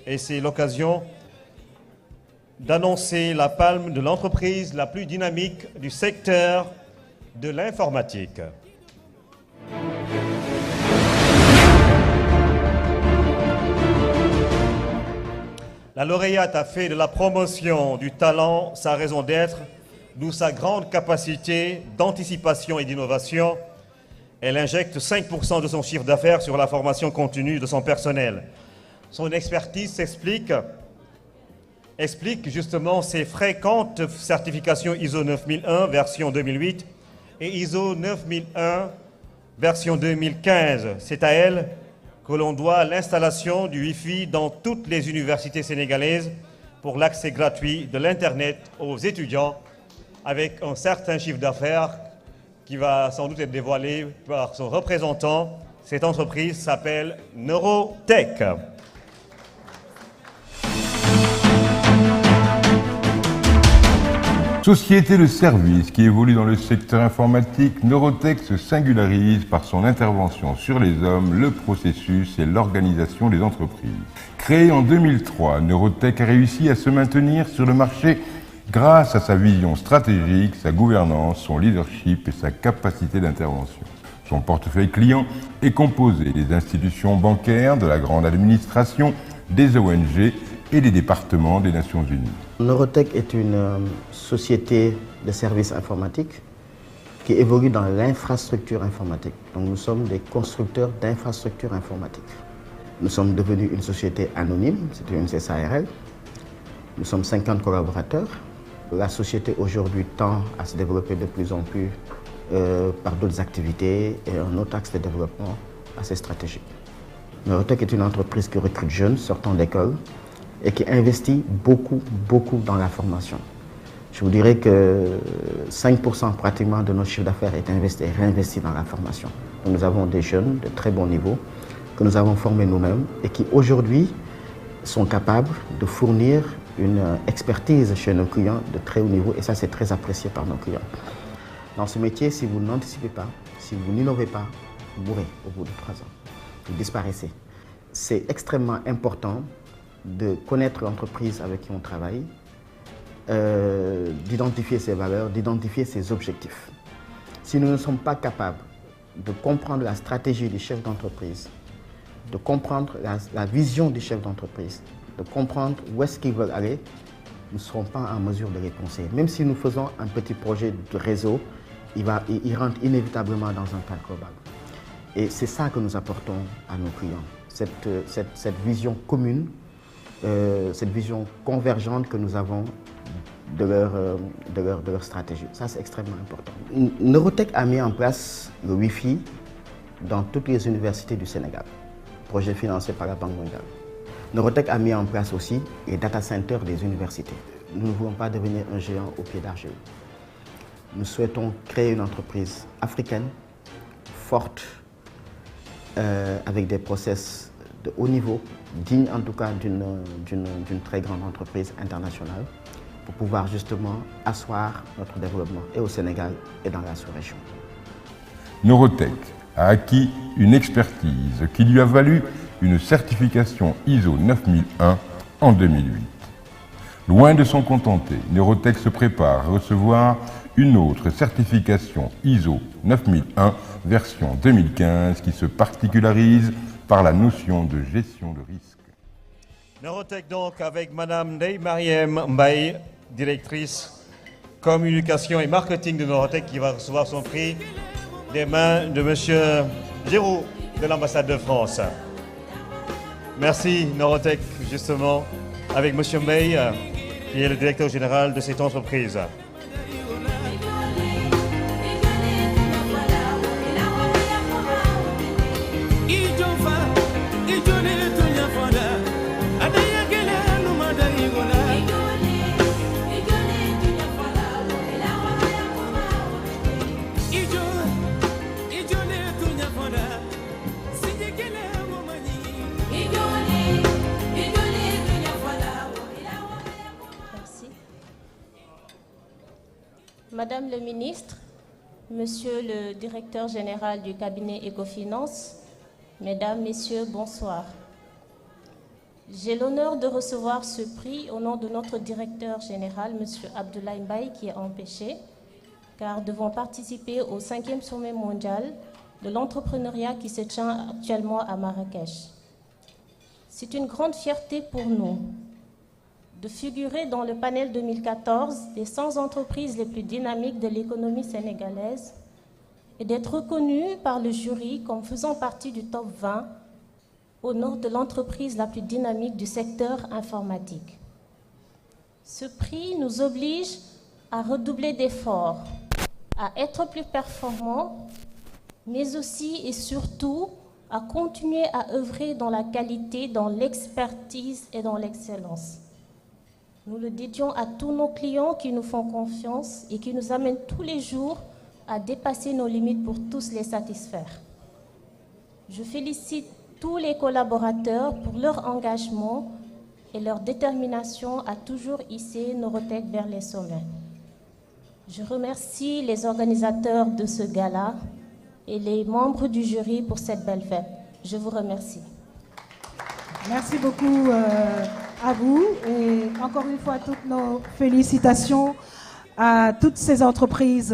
et c'est l'occasion d'annoncer la palme de l'entreprise la plus dynamique du secteur de l'informatique. La lauréate a fait de la promotion du talent sa raison d'être, d'où sa grande capacité d'anticipation et d'innovation. Elle injecte 5% de son chiffre d'affaires sur la formation continue de son personnel. Son expertise explique justement ses fréquentes certifications ISO 9001 version 2008 et ISO 9001 version 2015. C'est à elle que l'on doit l'installation du Wi-Fi dans toutes les universités sénégalaises pour l'accès gratuit de l'Internet aux étudiants, avec un certain chiffre d'affaires qui va sans doute être dévoilé par son représentant. Cette entreprise s'appelle Neurotech. Société de services qui évolue dans le secteur informatique, Neurotech se singularise par son intervention sur les hommes, le processus et l'organisation des entreprises. Créée en 2003, Neurotech a réussi à se maintenir sur le marché grâce à sa vision stratégique, sa gouvernance, son leadership et sa capacité d'intervention. Son portefeuille client est composé des institutions bancaires, de la grande administration, des ONG et des départements des Nations Unies. Neurotech est une société de services informatiques qui évolue dans l'infrastructure informatique. Donc nous sommes des constructeurs d'infrastructures informatiques. Nous sommes devenus une société anonyme, c'est une SARL. Nous sommes 50 collaborateurs. La société aujourd'hui tend à se développer de plus en plus par d'autres activités et un autre axe de développement assez stratégique. Neurotech est une entreprise qui recrute jeunes sortant d'école et qui investit beaucoup dans la formation. Je vous dirais que 5% pratiquement de notre chiffre d'affaires est réinvesti dans la formation. Donc nous avons des jeunes de très bon niveau que nous avons formés nous-mêmes et qui aujourd'hui sont capables de fournir une expertise chez nos clients de très haut niveau et ça c'est très apprécié par nos clients. Dans ce métier, si vous n'anticipez pas, si vous n'innovez pas, vous mourrez au bout de 3 ans. Vous disparaissez. C'est extrêmement important de connaître l'entreprise avec qui on travaille, d'identifier ses valeurs, d'identifier ses objectifs. Si nous ne sommes pas capables de comprendre la stratégie du chef d'entreprise, de comprendre la vision du chef d'entreprise, de comprendre où est-ce qu'ils veulent aller, nous ne serons pas en mesure de les conseiller. Même si nous faisons un petit projet de réseau, il rentre inévitablement dans un cadre global. Et c'est ça que nous apportons à nos clients, cette vision commune, cette vision convergente que nous avons de leur stratégie. Ça, c'est extrêmement important. Neurotech a mis en place le Wi-Fi dans toutes les universités du Sénégal, projet financé par la Banque mondiale. Neurotech a mis en place aussi les data centers des universités. Nous ne voulons pas devenir un géant au pied d'argile. Nous souhaitons créer une entreprise africaine, forte, avec des process de haut niveau, digne en tout cas d'une très grande entreprise internationale, pour pouvoir justement asseoir notre développement et au Sénégal et dans la sous-région. Neurotech a acquis une expertise qui lui a valu une certification ISO 9001 en 2008. Loin de s'en contenter, Neurotech se prépare à recevoir une autre certification ISO 9001 version 2015 qui se particularise par la notion de gestion de risque. Neurotech donc avec Madame Ndeye Mariem Mbaye, directrice communication et marketing de Neurotech qui va recevoir son prix des mains de Monsieur Giroud de l'ambassade de France. Merci Neurotech justement avec Monsieur Mbaye qui est le directeur général de cette entreprise. Madame le ministre, Monsieur le directeur général du cabinet Ecofinance, Mesdames, Messieurs, bonsoir. J'ai l'honneur de recevoir ce prix au nom de notre directeur général, M. Abdoulaye Mbaye, qui est empêché, car devons participer au 5e sommet mondial de l'entrepreneuriat qui se tient actuellement à Marrakech. C'est une grande fierté pour nous de figurer dans le panel 2014 des 100 entreprises les plus dynamiques de l'économie sénégalaise et d'être reconnus par le jury comme faisant partie du top 20 au nord de l'entreprise la plus dynamique du secteur informatique. Ce prix nous oblige à redoubler d'efforts, à être plus performants, mais aussi et surtout à continuer à œuvrer dans la qualité, dans l'expertise et dans l'excellence. Nous le dédions à tous nos clients qui nous font confiance et qui nous amènent tous les jours à dépasser nos limites pour tous les satisfaire. Je félicite tous les collaborateurs pour leur engagement et leur détermination à toujours hisser Norotec vers les sommets. Je remercie les organisateurs de ce gala et les membres du jury pour cette belle fête. Je vous remercie. Merci beaucoup à vous et encore une fois toutes nos félicitations à toutes ces entreprises